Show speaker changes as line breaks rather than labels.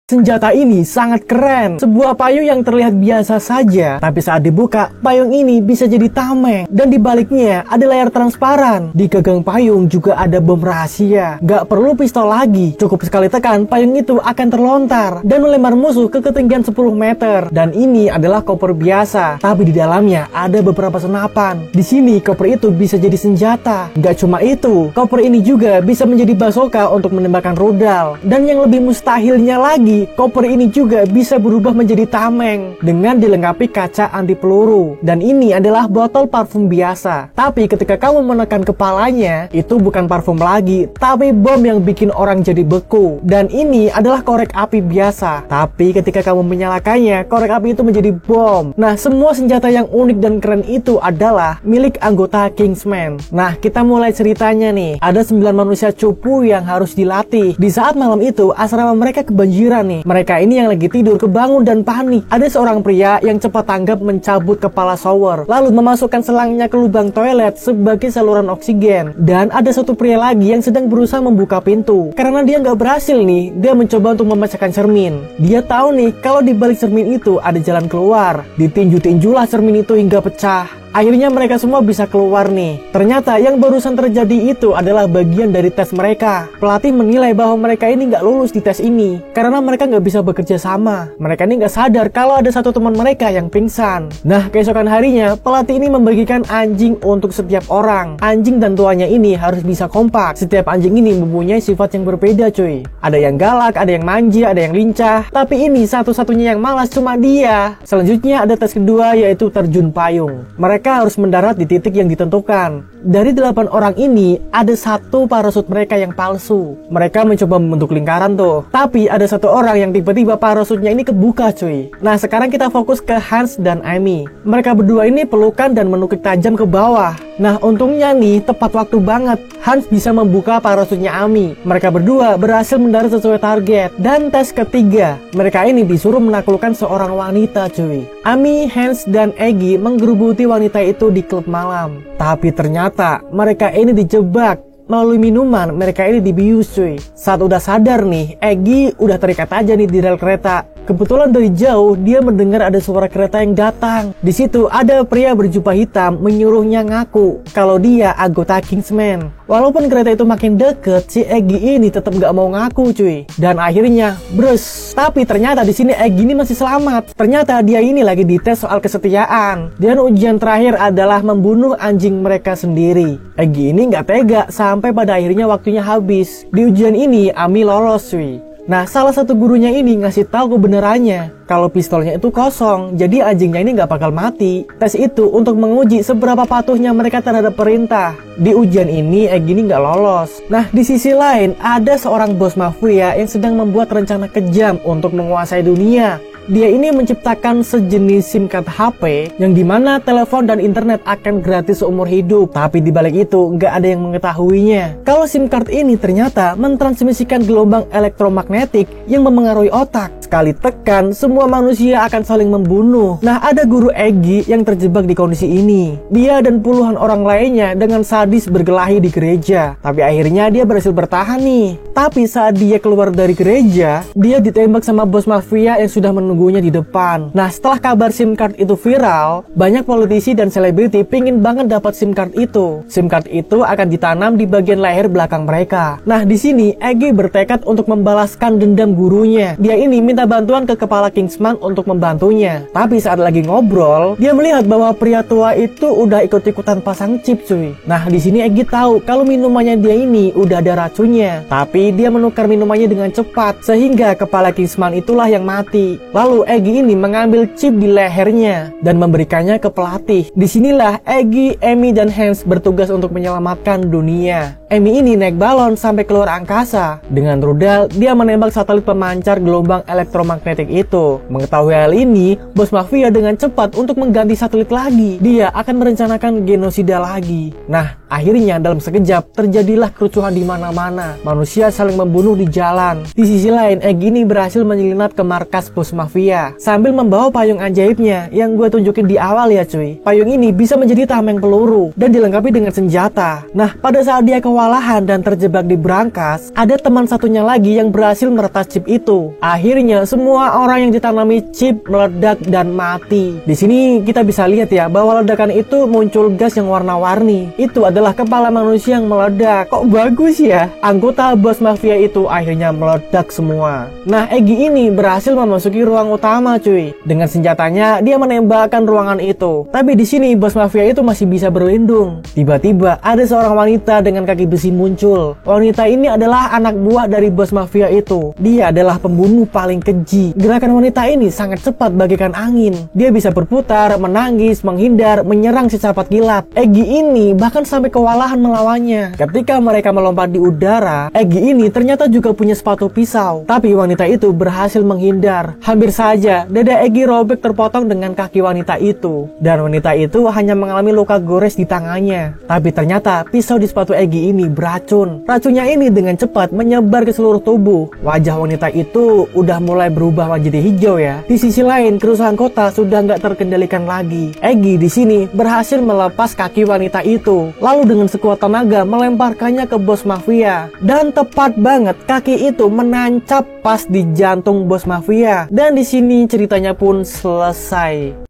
Senjata ini sangat keren, sebuah payung yang terlihat biasa saja, tapi saat dibuka, payung ini bisa jadi tameng, dan di baliknya ada layar transparan. Di gagang payung juga ada bom rahasia. Gak perlu pistol lagi, cukup sekali tekan, payung itu akan terlontar, dan melempar musuh ke ketinggian 10 meter. Dan ini adalah koper biasa, tapi di dalamnya ada beberapa senapan. Di sini, koper itu bisa jadi senjata. Gak cuma itu, koper ini juga bisa menjadi bazooka untuk menembakkan rudal. Dan yang lebih mustahilnya lagi, koper ini juga bisa berubah menjadi tameng dengan dilengkapi kaca anti peluru. Dan ini adalah botol parfum biasa. Tapi ketika kamu menekan kepalanya, itu bukan parfum lagi, tapi bom yang bikin orang jadi beku. Dan ini adalah korek api biasa. Tapi ketika kamu menyalakannya, korek api itu menjadi bom. Nah, semua senjata yang unik dan keren itu adalah milik anggota Kingsman. Nah, kita mulai ceritanya nih. Ada 9 manusia cupu yang harus dilatih. Di saat malam itu, asrama mereka kebanjiran nih. Mereka ini yang lagi tidur kebangun dan panik. Ada seorang pria yang cepat tanggap mencabut kepala shower, lalu memasukkan selangnya ke lubang toilet sebagai saluran oksigen. Dan ada satu pria lagi yang sedang berusaha membuka pintu. Karena dia nggak berhasil nih, dia mencoba untuk memecahkan cermin. Dia tahu nih kalau di balik cermin itu ada jalan keluar. Ditinju-tinjulah cermin itu hingga pecah. Akhirnya mereka semua bisa keluar nih. Ternyata yang barusan terjadi itu adalah bagian dari tes mereka. Pelatih menilai bahwa mereka ini nggak lulus di tes ini karena mereka nggak bisa bekerja sama. Mereka ini nggak sadar kalau ada satu teman mereka yang pingsan. Nah, keesokan harinya pelatih ini membagikan anjing untuk setiap orang. Anjing dan tuannya ini harus bisa kompak. Setiap anjing ini mempunyai sifat yang berbeda, cuy. Ada yang galak, ada yang manja, ada yang lincah. Tapi ini satu-satunya yang malas cuma dia. Selanjutnya ada tes kedua, yaitu terjun payung. Mereka harus mendarat di titik yang ditentukan. Dari 8 orang ini, ada satu parasut mereka yang palsu. Mereka mencoba membentuk lingkaran tuh. Tapi ada satu orang yang tiba-tiba parasutnya ini kebuka, cuy. Nah, sekarang kita fokus ke Hans dan Amy. Mereka berdua ini pelukan dan menukik tajam ke bawah. Nah, untungnya nih, tepat waktu banget. Hans bisa membuka parasutnya Amy. Mereka berdua berhasil mendarat sesuai target. Dan tes ketiga, mereka ini disuruh menaklukkan seorang wanita, cuy. Amy, Hans, dan Eggy menggerubuti wanita itu di klub malam. Tapi ternyata mereka ini dijebak. Melalui minuman, mereka ini dibius, cuy. Saat udah sadar nih, Eggy udah terikat aja nih di rel kereta. Kebetulan dari jauh, dia mendengar ada suara kereta yang datang. Di situ ada pria berjubah hitam menyuruhnya ngaku kalau dia anggota Kingsman. Walaupun kereta itu makin deket, si Eggy ini tetap gak mau ngaku, cuy. Dan akhirnya, brus. Tapi ternyata di sini Eggy ini masih selamat. Ternyata dia ini lagi dites soal kesetiaan. Dan ujian terakhir adalah membunuh anjing mereka sendiri. Eggy ini gak tega sampai pada akhirnya waktunya habis. Di ujian ini, Amy lolos, cuy. Nah, salah satu gurunya ini ngasih tahu kebenarannya kalau pistolnya itu kosong, jadi anjingnya ini nggak bakal mati. Tes itu untuk menguji seberapa patuhnya mereka terhadap perintah. Di ujian ini, Eggy ini nggak lolos. Nah, di sisi lain, ada seorang bos mafia yang sedang membuat rencana kejam untuk menguasai dunia. Dia ini menciptakan sejenis SIM card HP yang dimana telepon dan internet akan gratis seumur hidup. Tapi di balik itu nggak ada yang mengetahuinya kalau SIM card ini ternyata mentransmisikan gelombang elektromagnetik yang memengaruhi otak. Sekali tekan, semua manusia akan saling membunuh. Nah, ada guru Eggy yang terjebak di kondisi ini. Dia dan puluhan orang lainnya dengan sadis berkelahi di gereja. Tapi akhirnya dia berhasil bertahan nih. Tapi saat dia keluar dari gereja, dia ditembak sama bos mafia yang sudah menunggunya di depan. Nah, setelah kabar SIM card itu viral, banyak politisi dan selebriti pingin banget dapat SIM card itu. SIM card itu akan ditanam di bagian leher belakang mereka. Nah, di sini Eggy bertekad untuk membalaskan dendam gurunya. Dia ini minta bantuan ke kepala Kingsman untuk membantunya. Tapi saat lagi ngobrol, dia melihat bahwa pria tua itu udah ikut-ikutan pasang chip, cuy. Nah, di sini Eggy tahu kalau minumannya dia ini udah ada racunnya. Tapi dia menukar minumannya dengan cepat sehingga kepala Kingsman itulah yang mati. Lalu Eggy ini mengambil chip di lehernya dan memberikannya ke pelatih. Disinilah Eggy, Amy, dan Hans bertugas untuk menyelamatkan dunia. Amy ini naik balon sampai keluar angkasa. Dengan rudal, dia menembak satelit pemancar gelombang elektromagnetik itu. Mengetahui hal ini, bos mafia dengan cepat untuk mengganti satelit lagi. Dia akan merencanakan genosida lagi. Nah, akhirnya dalam sekejap terjadilah kerusuhan di mana-mana. Manusia saling membunuh di jalan. Di sisi lain, Eggy ini berhasil menyelinap ke markas bos mafia sambil membawa payung ajaibnya yang gue tunjukin di awal ya, cuy. Payung ini bisa menjadi tameng peluru dan dilengkapi dengan senjata. Nah, pada saat dia kewalahan dan terjebak di brankas, ada teman satunya lagi yang berhasil meretas chip itu. Akhirnya akhirnya semua orang yang ditanami chip meledak dan mati. Di sini kita bisa lihat ya bahwa ledakan itu muncul gas yang warna-warni. Itu adalah kepala manusia yang meledak. Kok bagus ya? Anggota bos mafia itu akhirnya meledak semua. Nah, Egy ini berhasil memasuki ruang utama cuy. Dengan senjatanya dia menembakkan ruangan itu. Tapi di sini bos mafia itu masih bisa berlindung. Tiba-tiba ada seorang wanita dengan kaki besi muncul. Wanita ini adalah anak buah dari bos mafia itu. Dia adalah pembunuh paling keji. Gerakan wanita ini sangat cepat bagaikan angin. Dia bisa berputar, menangis, menghindar, menyerang si sahabat kilat. Egy ini bahkan sampai kewalahan melawannya. Ketika mereka melompat di udara, Egy ini ternyata juga punya sepatu pisau. Tapi wanita itu berhasil menghindar. Hampir saja dada Egy robek terpotong dengan kaki wanita itu. Dan wanita itu hanya mengalami luka gores di tangannya. Tapi ternyata pisau di sepatu Egy ini beracun. Racunnya ini dengan cepat menyebar ke seluruh tubuh. Wajah wanita itu udah mulai berubah menjadi hijau ya. Di sisi lain, kerusuhan kota sudah nggak terkendalikan lagi. Egy di sini berhasil melepas kaki wanita itu, lalu dengan sekuat tenaga melemparkannya ke bos mafia. Dan tepat banget kaki itu menancap pas di jantung bos mafia. Dan di sini ceritanya pun selesai.